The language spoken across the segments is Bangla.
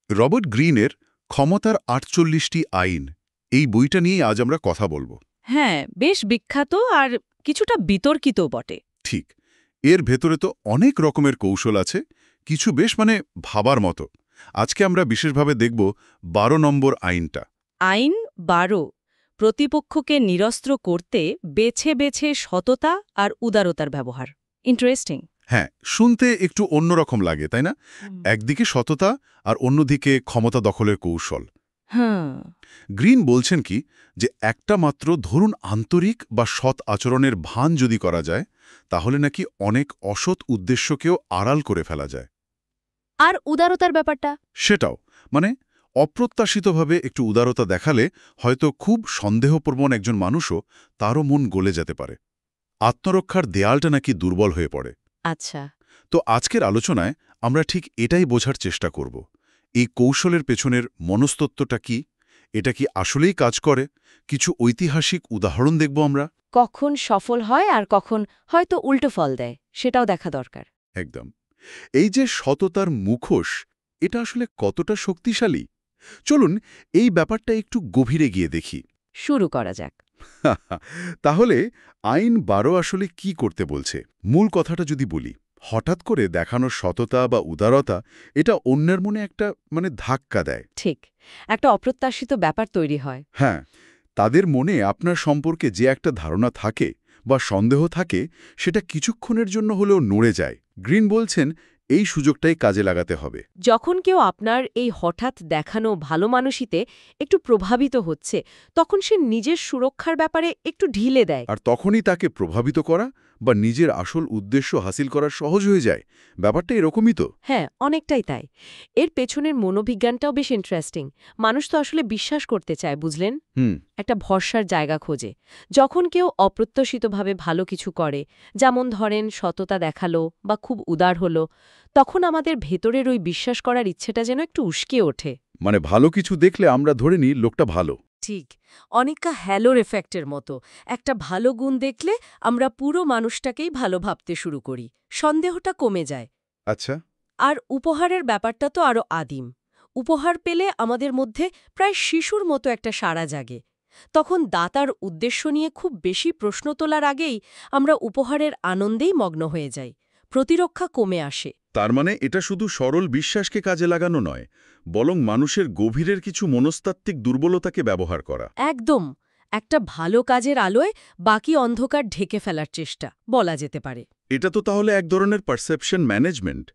রবার্ট গ্রিনের ক্ষমতার ৪৮টি আইন এই বইটা নিয়ে আজ আমরা কথা বলবো। হ্যাঁ, বেশ বিখ্যাত আর কিছুটা বিতর্কিতও বটে। ঠিক, এর ভেতরে তো অনেক রকমের কৌশল আছে, কিছু বেশ ভাবার মতো। আজকে আমরা বিশেষভাবে দেখব ১২ নম্বর আইনটা। আইন ১২ প্রতিপক্ষকে নিরস্ত্র করতে বেছে বেছে সততা আর উদারতার ব্যবহার। ইন্টারেস্টিং। হ্যাঁ, শুনতে একটু অন্যরকম লাগে, তাই না? একদিকে সততা আর অন্যদিকে ক্ষমতা দখলের কৌশল। হ্যাঁ। গ্রিন বলছেন কি, যে একটা মাত্র ধরুন আন্তরিক বা সৎ আচরণের ভান যদি করা যায়, তাহলে নাকি অনেক অসৎ উদ্দেশ্যকেও আড়াল করে ফেলা যায়। আর উদারতার ব্যাপারটা? সেটাও, অপ্রত্যাশিতভাবে একটু উদারতা দেখালে হয়তো খুব সন্দেহপ্রবণ একজন মানুষও তারও মন গলে যেতে পারে। আত্মরক্ষার দেয়ালটা নাকি দুর্বল হয়ে পড়ে। আচ্ছা। তো আজকের আলোচনায় আমরা ঠিক এটাই বোঝার চেষ্টা করব। এই কৌশলের পেছনের মনস্তত্ত্বটা কি, এটা কি আসলেই কাজ করে, কিছু ঐতিহাসিক উদাহরণ দেখব আমরা। কখন সফল হয় আর কখন হয়তো উল্টো ফল দেয় সেটাও দেখা দরকার। একদম। এই যে সততার মুখোশ, এটা আসলে কতটা শক্তিশালী? চলুন এই ব্যাপারটা একটু গভীরে গিয়ে দেখি। শুরু করা যাক। তাহলে আইন ১২ আসলে কি করতে বলছে? মূল কথাটা যদি বলি, হঠাৎ করে দেখানো সততা বা উদারতা এটা অন্যের মনে একটা ধাক্কা দেয়। ঠিক, একটা অপ্রত্যাশিত ব্যাপার তৈরি হয়। হ্যাঁ, তাদের মনে আপনার সম্পর্কে যে একটা ধারণা থাকে বা সন্দেহ থাকে, সেটা কিছুক্ষণের জন্য হলেও নড়ে যায়। গ্রিন বলছেন এই সুযোগটাই কাজে লাগাতে হবে। যখন কেউ আপনার এই হঠাৎ দেখানো ভালো মানুষিতে একটু প্রভাবিত হচ্ছে, তখন সে নিজের সুরক্ষার ব্যাপারে একটু ঢিলে দেয়। আর তখনই তাকে প্রভাবিত করা বা নিজের আসল উদ্দেশ্য হাসিল করা সহজ হয়ে যায়। ব্যাপারটা এরকমই তো। হ্যাঁ, অনেকটাই তাই। এর পেছনের মনোবিজ্ঞানটাও বেশ ইন্টারেস্টিং। মানুষ তো আসলে বিশ্বাস করতে চায়, বুঝলেন? একটা ভরসার জায়গা খোঁজে। যখন কেউ অপ্রত্যাশিতভাবে ভালো কিছু করে, যেমন ধরেন সততা দেখালো বা খুব উদার হলো, তখন আমাদের ভেতরের ওই বিশ্বাস করার ইচ্ছেটা যেন একটু উস্কে ওঠে। ভালো কিছু দেখলে আমরা ধরে নিই লোকটা ভালো। ঠিক, অনেকটা হ্যালোর এফেক্টের মতো। একটা ভালো গুণ দেখলে আমরা পুরো মানুষটাকেই ভালো ভাবতে শুরু করি, সন্দেহটা কমে যায়। আচ্ছা। আর উপহারের ব্যাপারটা তো আরও আদিম। উপহার পেলে আমাদের মধ্যে প্রায় শিশুর মতো একটা সাড়া জাগে। তখন দাতার উদ্দেশ্য নিয়ে খুব বেশি প্রশ্ন তোলার আগেই আমরা উপহারের আনন্দেই মগ্ন হয়ে যাই। প্রতিরক্ষা কমে আসে। তার এটা শুধু সরল বিশ্বাসকে কাজে লাগানো নয়, বরং মানুষের গভীরের কিছু মনস্তাত্ত্বিক দুর্বলতাকে ব্যবহার করা। একদম, একটা ভালো কাজের আলোয় বাকি অন্ধকার ঢেকে ফেলার চেষ্টা বলা যেতে পারে। এটা তো তাহলে এক ধরনের পারসেপশন ম্যানেজমেন্ট।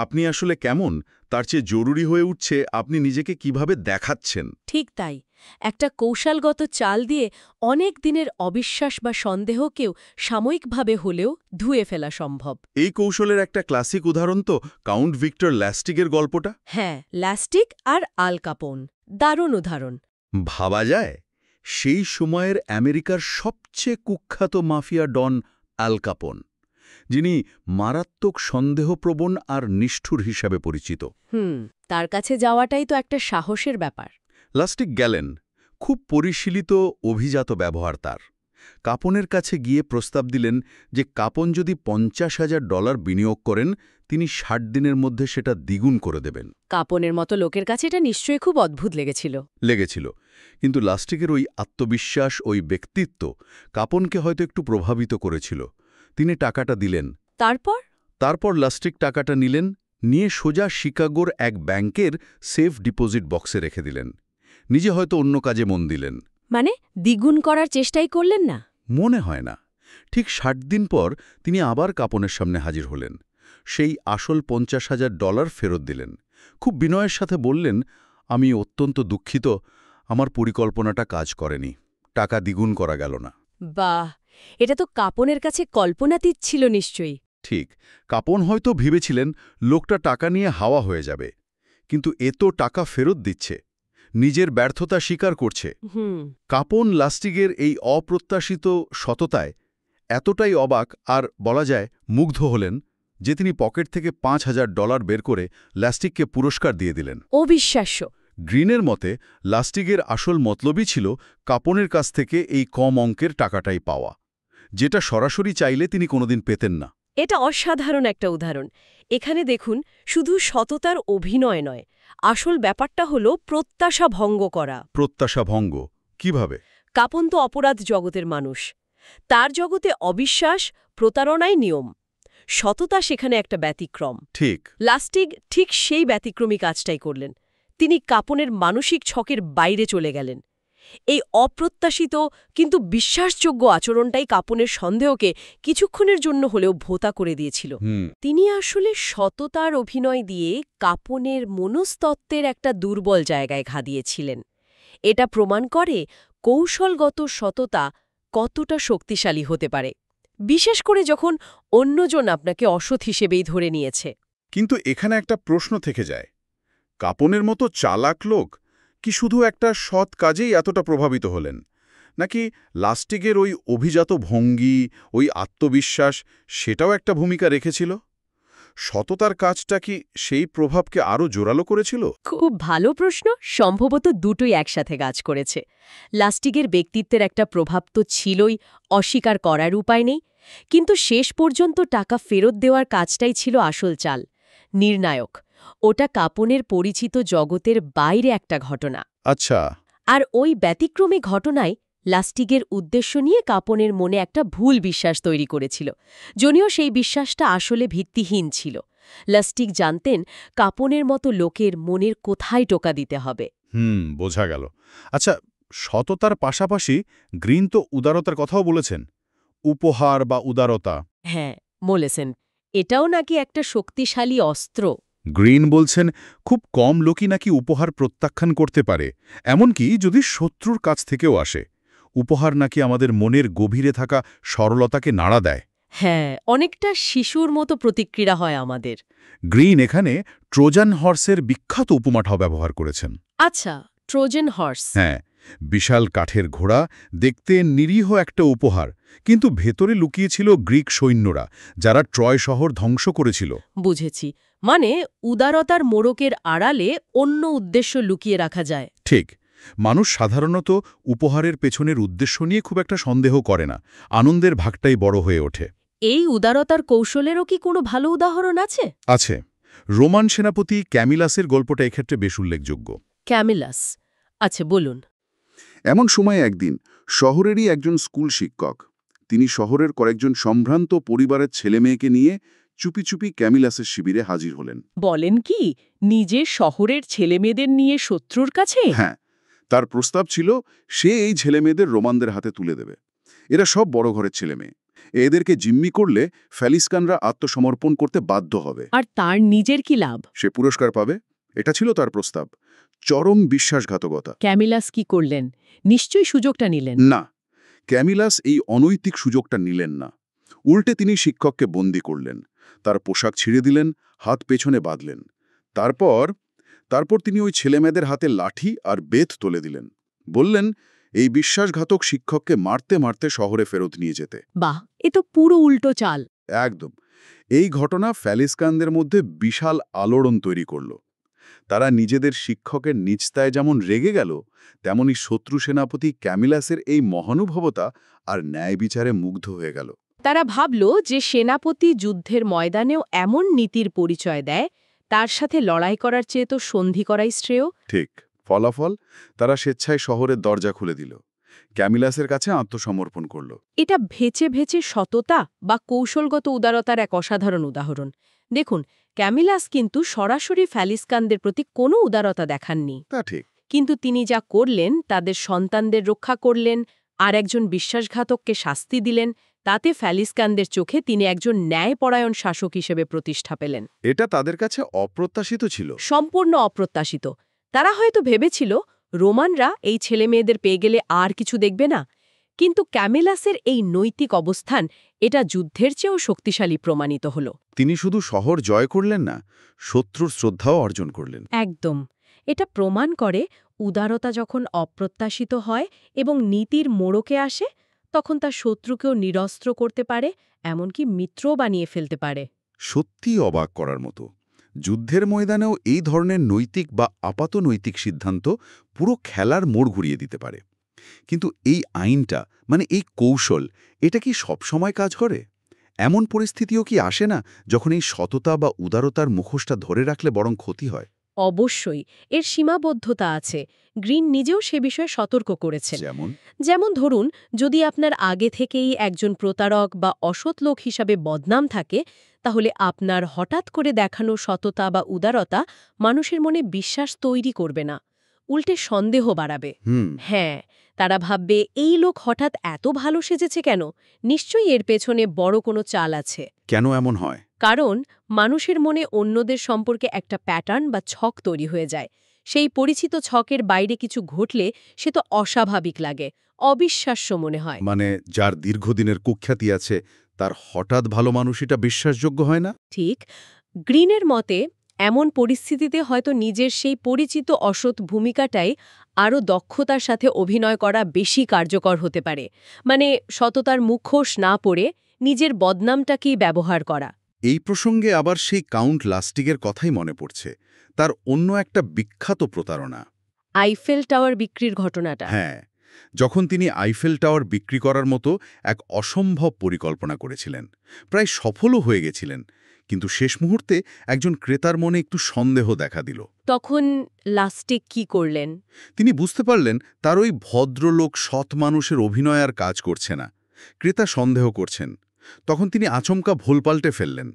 আপনি আসলে কেমন, তার চেয়ে জরুরি হয়ে উঠছে আপনি নিজেকে কিভাবে দেখাচ্ছেন। ঠিক তাই, একটা কৌশলগত চাল দিয়ে অনেক দিনের অবিশ্বাস বা সন্দেহকেও সাময়িকভাবে হলেও ধুয়ে ফেলা সম্ভব। এই কৌশলের একটা ক্লাসিক উদাহরণ তো কাউন্ট ভিক্টর ল্যাস্টিগের গল্পটা। হ্যাঁ, ল্যাস্টিক আর আল কাপোন দারুণ উদাহরণ। ভাবা যায়, সেই সময়ের আমেরিকার সবচেয়ে কুখ্যাত মাফিয়া ডন আল কাপোন, যিনি মারাত্মক সন্দেহপ্রবণ আর নিষ্ঠুর হিসাবে পরিচিত। তার কাছে যাওয়াটাই তো একটা সাহসের ব্যাপার। লাস্টিক গেলেন, খুব পরিশীলিত অভিজাত ব্যবহার তার। কাপনের কাছে গিয়ে প্রস্তাব দিলেন যে কাপন যদি $৫০,০০০ বিনিয়োগ করেন, তিনি ৬০ দিনের মধ্যে সেটা দ্বিগুণ করে দেবেন। কাপনের মতো লোকের কাছে এটা নিশ্চয়ই খুব অদ্ভুত লেগেছিল, কিন্তু লাস্টিকের ওই আত্মবিশ্বাস, ওই ব্যক্তিত্ব কাপনকে হয়তো একটু প্রভাবিত করেছিল। তিনি টাকাটা দিলেন। তারপর লাস্টিক টাকাটা নিলেন, নিয়ে সোজা শিকাগোর এক ব্যাংকের সেফ ডিপোজিট বক্সে রেখে দিলেন। নিজে হয়তো অন্য কাজে মন দিলেন। মানে দ্বিগুণ করার চেষ্টাই করলেন না? মনে হয় না। ঠিক ৬০ দিন পর তিনি আবার কাপনের সামনে হাজির হলেন। সেই আসল $৫০,০০০ ফেরত দিলেন। খুব বিনয়ের সাথে বললেন, আমি অত্যন্ত দুঃখিত, আমার পরিকল্পনাটা কাজ করেনি, টাকা দ্বিগুণ করা গেল না। বাহ, এটা তো কাপনের কাছে কল্পনাতীত ছিল নিশ্চয়ই। ঠিক, কাপন হয়তো ভেবেছিলেন লোকটা টাকা নিয়ে হাওয়া হয়ে যাবে, কিন্তু এ তো টাকা ফেরত দিচ্ছে, নিজের ব্যর্থতা স্বীকার করছে। কাপন লাস্টিগের এই অপ্রত্যাশিত সততায় এতটাই অবাক আর বলা যায় মুগ্ধ হলেন যে তিনি পকেট থেকে $৫,০০০ বের করে লাস্টিককে পুরস্কার দিয়ে দিলেন। অবিশ্বাস্য। গ্রিনের মতে লাস্টিগের আসল মতলবই ছিল কাপনের কাছ থেকে এই কম অঙ্কের টাকাটাই পাওয়া, যেটা সরাসরি চাইলে তিনি কোনোদিন পেতেন না। এটা অসাধারণ একটা উদাহরণ। এখানে দেখুন, শুধু সততার অভিনয় নয়, আসল ব্যাপারটা হলো প্রত্যাশা ভঙ্গ করা। প্রত্যাশা ভঙ্গ কিভাবে? কাপন তো অপরাধ জগতের মানুষ। তার জগতে অবিশ্বাস, প্রতারণাই নিয়ম। সততা সেখানে একটা ব্যতিক্রম। ঠিক। লাস্টিগ ঠিক সেই ব্যতিক্রমী কাজটাই করলেন। তিনি কাপনের মানসিক ছকের বাইরে চলে গেলেন। এই অপ্রত্যাশিত কিন্তু বিশ্বাসযোগ্য আচরণটাই কাপনের সন্দেহকে কিছুক্ষণের জন্য হলেও ভোঁতা করে দিয়েছিল। তিনি আসলে সততার অভিনয় দিয়ে কাপনের মনস্তত্ত্বের একটা দুর্বল জায়গায় ঘা দিয়েছিলেন। এটা প্রমাণ করে কৌশলগত সততা কতটা শক্তিশালী হতে পারে, বিশেষ করে যখন অন্যজন আপনাকে অসৎ হিসেবেই ধরে নিয়েছে। কিন্তু এখানে একটা প্রশ্ন থেকে যায়, কাপনের মতো চালাক লোক কি শুধু একটা সৎ কাজেই এতটা প্রভাবিত হলেন, নাকি লাস্টিগের ওই অভিজাত ভঙ্গি, ওই আত্মবিশ্বাস সেটাও একটা ভূমিকা রেখেছিল? সততার কাজটা কি সেই প্রভাবকে আরও জোরালো করেছিল? খুব ভালো প্রশ্ন। সম্ভবত দুটোই একসাথে কাজ করেছে। লাস্টিগের ব্যক্তিত্বের একটা প্রভাব তো ছিলই, অস্বীকার করার উপায় নেই। কিন্তু শেষ পর্যন্ত টাকা ফেরত দেওয়ার কাজটাই ছিল আসল চাল, নির্ণায়ক। ওটা কাপনের পরিচিত জগতের বাইরে একটা ঘটনা। আচ্ছা। আর ওই ব্যতিক্রমী ঘটনায় লাস্টিগের উদ্দেশ্য নিয়ে কাপনের মনে একটা ভুল বিশ্বাস তৈরি করেছিল, যদিও সেই বিশ্বাসটা আসলে ভিত্তিহীন ছিল। লাস্টিগ জানতেন কাপনের মতো লোকের মনের কোথায় টোকা দিতে হবে। বোঝা গেল। আচ্ছা, সততার পাশাপাশি গ্রিন তো উদারতার কথাও বলেছেন। উপহার বা উদারতা। হ্যাঁ, বলেছেন এটাও নাকি একটা শক্তিশালী অস্ত্র। গ্রিন বলছেন খুব কম লোকই নাকি উপহার প্রত্যাখ্যান করতে পারে, এমনকি যদি শত্রুর কাছ থেকেও আসে। উপহার নাকি আমাদের মনের গভীরে থাকা সরলতাকে নাড়া দেয়। হ্যাঁ, অনেকটা শিশুর মতো প্রতিক্রিয়া হয় আমাদের। গ্রিন এখানে ট্রোজান হর্সের বিখ্যাত উপমাটাও ব্যবহার করেছেন। আচ্ছা, ট্রোজান হর্স। হ্যাঁ, বিশাল কাঠের ঘোড়া, দেখতে নিরীহ একটা উপহার, কিন্তু ভেতরে লুকিয়েছিল গ্রিক সৈন্যরা, যারা ট্রয় শহর ধ্বংস করেছিল। বুঝেছি, মানে উদারতার মোড়কের আড়ালে অন্য উদ্দেশ্য লুকিয়ে রাখা যায়। ঠিক। মানুষ সাধারণত উপহারের পেছনের উদ্দেশ্য নিয়ে খুব একটা সন্দেহ করে না, আনন্দের ভাগটাই বড় হয়ে ওঠে। এই উদারতার কৌশলেরও কি কোনো ভালো উদাহরণ আছে? আছে। রোমান সেনাপতি ক্যামিলাসের গল্পটা এক্ষেত্রে বেশ উল্লেখযোগ্য। ক্যামিলাস, আচ্ছা বলুন। এমন সময় একদিন শহরেরই একজন স্কুল শিক্ষক, তিনি শহরের কয়েকজন সম্ভ্রান্ত পরিবারের ছেলেমেয়েকে নিয়ে চুপি চুপি ক্যামিলাসের শিবিরে হাজির হলেন। বলেন কি, নিজের শহরের ছেলেমেয়েদের নিয়ে শত্রুর কাছে? হ্যাঁ, তার প্রস্তাব ছিল সে এই ছেলেমেয়েদের রোমানদের হাতে তুলে দেবে। এরা সব বড় ঘরের ছেলেমেয়ে, এদেরকে জিম্মি করলে ফ্যালিস্কানরা আত্মসমর্পণ করতে বাধ্য হবে। আর তার নিজের কি লাভ? সে পুরস্কার পাবে, এটা ছিল তার প্রস্তাব। চরম বিশ্বাসঘাতকতা। ক্যামিলাস কি করলেন? নিশ্চয়ই সুযোগটা নিলেন। না, ক্যামিলাস এই অনৈতিক সুযোগটা নিলেন না। উল্টে তিনি শিক্ষককে বন্দী করলেন, তার পোশাক ছিঁড়ে দিলেন, হাত পেছনে বাঁধলেন। তারপর তিনি ওই ছেলেমেয়েদের হাতে লাঠি আর বেত তুলে দিলেন। বললেন এই বিশ্বাসঘাতক শিক্ষককে মারতে মারতে শহরে ফেরত নিয়ে যেতে। বাহ, এ তো পুরো উল্টো চাল। একদম। এই ঘটনা ফ্যালিস্কানদের মধ্যে বিশাল আলোড়ন তৈরি করল। তারা নিজেদের শিক্ষকের নিচতায় যেমন রেগে গেল, তেমনি শত্রু সেনাপতি ক্যামিলাসের এই মহানুভবতা আর ন্যায় বিচারে মুগ্ধ হয়ে গেল। তারা ভাবল যে সেনাপতি যুদ্ধের ময়দানেও এমন নীতির পরিচয় দেয়, তার সাথে লড়াই করার চেয়ে তো সন্ধি করাই শ্রেয়। ঠিক। ফলাফল, তারা স্বেচ্ছায় শহরের দরজা খুলে দিল, ক্যামিলাসের কাছে আত্মসমর্পণ করল। এটা ভেচে ভেচে সততা বা কৌশলগত উদারতার এক অসাধারণ উদাহরণ। দেখুন, ক্যামিলাস কিন্তু সরাসরি ফ্যালিস্কানদের প্রতি কোনো উদারতা দেখাননি। তা ঠিক। কিন্তু তিনি যা করলেন, তাদের সন্তানদের রক্ষা করলেন, আর একজন বিশ্বাসঘাতককে শাস্তি দিলেন, তাতে ফ্যালিস্কানদের চোখে তিনি একজন ন্যায়পরায়ণ শাসক হিসেবে প্রতিষ্ঠা পেলেন। এটা তাদের কাছে অপ্রত্যাশিত ছিল। সম্পূর্ণ অপ্রত্যাশিত। তারা হয়তো ভেবেছিল রোমানরা এই ছেলেমেয়েদের পেয়ে গেলে আর কিছু দেখবে না। কিন্তু ক্যামিলাসের এই নৈতিক অবস্থান এটা যুদ্ধের চেয়েও শক্তিশালী প্রমাণিত হল। তিনি শুধু শহর জয় করলেন না, শত্রুর শ্রদ্ধাও অর্জন করলেন। একদম। এটা প্রমাণ করে উদারতা যখন অপ্রত্যাশিত হয় এবং নীতির মোড়কে আসে, তখন তা শত্রুকেও নিরস্ত্র করতে পারে, এমনকি মিত্রও বানিয়ে ফেলতে পারে। সত্যিই অবাক করার মতো। যুদ্ধের ময়দানেও এই ধরনের নৈতিক বা আপাতনৈতিক সিদ্ধান্ত পুরো খেলার মোড় ঘুরিয়ে দিতে পারে। কিন্তু এই আইনটা, মানে এই কৌশল, এটা কি সবসময় কাজ করে? এমন পরিস্থিতিও কি আসে না যখন এই সততা বা উদারতার মুখোশটা ধরে রাখলে বরং ক্ষতি হয়? অবশ্যই এর সীমাবদ্ধতা আছে। গ্রিন নিজেও সে বিষয়ে সতর্ক করেছেন। যেমন যেমন ধরুন, যদি আপনার আগে থেকেই একজন প্রতারক বা অসৎ লোক হিসাবে বদনাম থাকে, তাহলে আপনার হঠাৎ করে দেখানো সততা বা উদারতা মানুষের মনে বিশ্বাস তৈরি করবে না, উল্টে সন্দেহ বাড়াবে। হ্যাঁ, তারা ভাববে এই লোক হঠাৎ এত ভালো সেজেছে কেন, নিশ্চয়ই এর পেছনে বড় কোনো চাল আছে। কেন এমন হয়? কারণ মানুষের মনে অন্যদের সম্পর্কে একটা প্যাটার্ন বা ছক তৈরি হয়ে যায়। সেই পরিচিত ছকের বাইরে কিছু ঘটলে সে তো অস্বাভাবিক লাগে, অবিশ্বাস্য মনে হয়। মানে যার দীর্ঘদিনের কুখ্যাতি আছে তার হঠাৎ ভালো মানুষটা বিশ্বাসযোগ্য হয় না? ঠিক। গ্রিনের মতে এমন পরিস্থিতিতে হয়তো নিজের সেই পরিচিত অসৎ ভূমিকাটাই আরও দক্ষতার সাথে অভিনয় করা বেশি কার্যকর হতে পারে। মানে সততার মুখোশ না পড়ে নিজের বদনামটাকেই ব্যবহার করা। এই প্রসঙ্গে আবার সেই কাউন্ট লাস্টিগের কথাই মনে পড়ছে, তার অন্য একটা বিখ্যাত প্রতারণা। আইফেল টাওয়ার বিক্রির ঘটনাটা। হ্যাঁ, যখন তিনি আইফেল টাওয়ার বিক্রি করার মতো এক অসম্ভব পরিকল্পনা করেছিলেন, প্রায় সফলও হয়ে গেছিলেন, কিন্তু শেষ মুহূর্তে একজন ক্রেতার মনে একটু সন্দেহ দেখা দিল। তখন লাস্টিক কি করলেন? তিনি বুঝতে পারলেন তার ওই ভদ্রলোক সৎ মানুষের অভিনয় আর কাজ করছে না, ক্রেতা সন্দেহ করছেন। তখন তিনি আচমকা ভুল পাল্টে ফেললেন।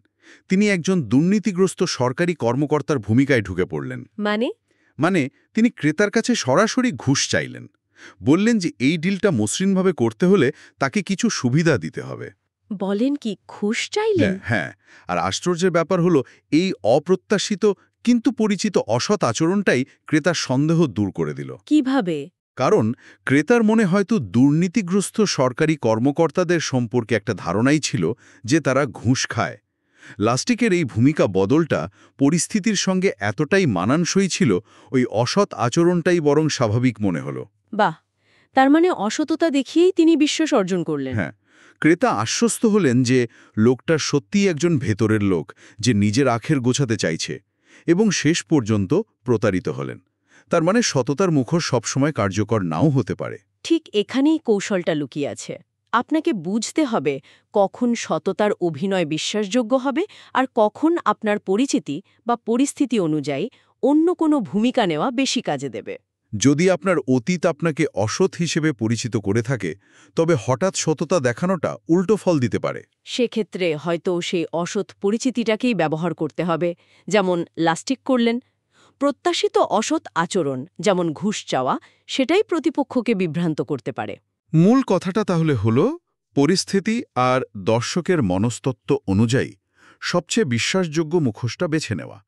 তিনি একজন দুর্নীতিগ্রস্ত সরকারি কর্মকর্তার ভূমিকায় ঢুকে পড়লেন। মানে তিনি ক্রেতার কাছে সরাসরি ঘুষ চাইলেন। বললেন যে এই ডিলটা মসৃণভাবে করতে হলে তাকে কিছু সুবিধা দিতে হবে। বলেন কি, ঘুষ চাইলেন? হ্যাঁ, আর আশ্চর্যের ব্যাপার হলো এই অপ্রত্যাশিত কিন্তু পরিচিত অসৎ আচরণটাই ক্রেতার সন্দেহ দূর করে দিল। কিভাবে? কারণ ক্রেতার মনে হয়তো দুর্নীতিগ্রস্ত সরকারি কর্মকর্তাদের সম্পর্কে একটা ধারণাই ছিল যে তারা ঘুষ খায়। লাস্টিকের এই ভূমিকা বদলটা পরিস্থিতির সঙ্গে এতটাই মানানসই ছিল, ওই অসৎ আচরণটাই বরং স্বাভাবিক মনে হলো। বাহ, তার মানে অসততা দেখিয়েই তিনি বিশ্বাস অর্জন করলেন। হ্যাঁ, ক্রেতা আশ্বস্ত হলেন যে লোকটা সত্যিই একজন ভেতরের লোক, যে নিজের আখের গোছাতে চাইছে, এবং শেষ পর্যন্ত প্রতারিত হলেন। তার মানে সততার মুখোশ সবসময় কার্যকর নাও হতে পারে। ঠিক এখানেই কৌশলটা লুকিয়ে আছে। আপনাকে বুঝতে হবে কখন সততার অভিনয় বিশ্বাসযোগ্য হবে আর কখন আপনার পরিচিতি বা পরিস্থিতি অনুযায়ী অন্য কোনো ভূমিকা নেওয়া বেশি কাজে দেবে। যদি আপনার অতীত আপনাকে অসৎ হিসেবে পরিচিত করে থাকে, তবে হঠাৎ সততা দেখানোটা উল্টো ফল দিতে পারে। সেক্ষেত্রে হয়তো সেই অসৎ পরিচিতিটাকেই ব্যবহার করতে হবে, যেমন লাস্টিক করলেন। প্রত্যাশিত অসৎ আচরণ, যেমন ঘুষ চাওয়া, সেটাই প্রতিপক্ষকে বিভ্রান্ত করতে পারে। মূল কথাটা তাহলে হলো পরিস্থিতি আর দর্শকের মনস্তত্ত্ব অনুযায়ী সবচেয়ে বিশ্বাসযোগ্য মুখোশটা বেছে নেওয়া।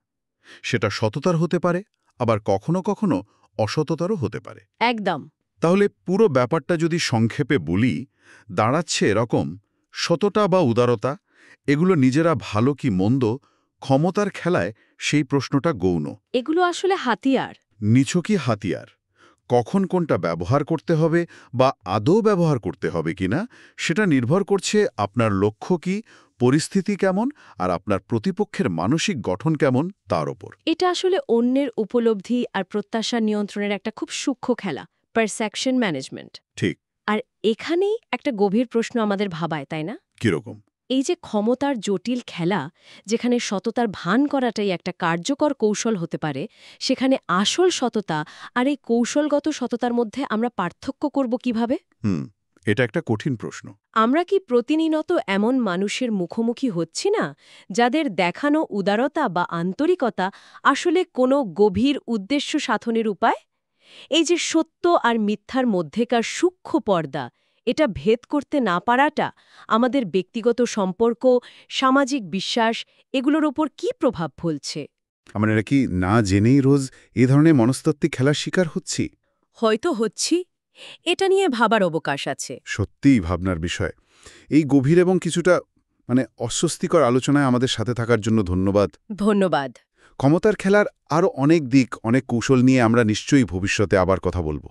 সেটা সততার হতে পারে, আবার কখনো কখনো অসততারও হতে পারে। একদম। তাহলে পুরো ব্যাপারটা যদি সংক্ষেপে বলি, দাঁড়াচ্ছে এরকম: সততা বা উদারতা, এগুলো নিজেরা ভালো কি মন্দ, ক্ষমতার খেলায় সেই প্রশ্নটা গৌণ। এগুলো আসলে হাতিয়ার। নিছকই হাতিয়ার। কখন কোনটা ব্যবহার করতে হবে বা আদৌ ব্যবহার করতে হবে কিনা, সেটা নির্ভর করছে আপনার লক্ষ্য কি, পরিস্থিতি কেমন, আর আপনার প্রতিপক্ষের মানসিক গঠন কেমন তার ওপর। এটা আসলে অন্যের উপলব্ধি আর প্রত্যাশা নিয়ন্ত্রণের একটা খুব সূক্ষ্ম খেলা, পারসেপশন ম্যানেজমেন্ট। ঠিক। আর এখানেই একটা গভীর প্রশ্ন আমাদের ভাবায়, তাই না? কিরকম? এই যে ক্ষমতার জটিল খেলা, যেখানে সততার ভান করাটাই একটা কার্যকর কৌশল হতে পারে, সেখানে আসল সততা আর এই কৌশলগত সততার মধ্যে আমরা পার্থক্য করব কিভাবে? এটা একটা কঠিন প্রশ্ন। আমরা কি প্রতিনিয়ত এমন মানুষের মুখোমুখি হচ্ছি না, যাদের দেখানো উদারতা বা আন্তরিকতা আসলে কোনো গভীর উদ্দেশ্য সাধনের উপায়? এই যে সত্য আর মিথ্যার মধ্যেকার সূক্ষ্ম পর্দা, এটা ভেদ করতে না পারাটা আমাদের ব্যক্তিগত সম্পর্ক, সামাজিক বিশ্বাস, এগুলোর ওপর কি প্রভাব ফেলছে? আমরা নাকি না জেনেই রোজ এ ধরনের মনস্তাত্ত্বিক খেলার শিকার হচ্ছি? হয়তো হচ্ছি। এটা নিয়ে ভাবার অবকাশ আছে। সত্যিই ভাবনার বিষয়। এই গভীর এবং কিছুটা অস্বস্তিকর আলোচনায় আমাদের সাথে থাকার জন্য ধন্যবাদ। ধন্যবাদ। ক্ষমতার খেলার আরও অনেক দিক, অনেক কৌশল নিয়ে আমরা নিশ্চয়ই ভবিষ্যতে আবার কথা বলবো।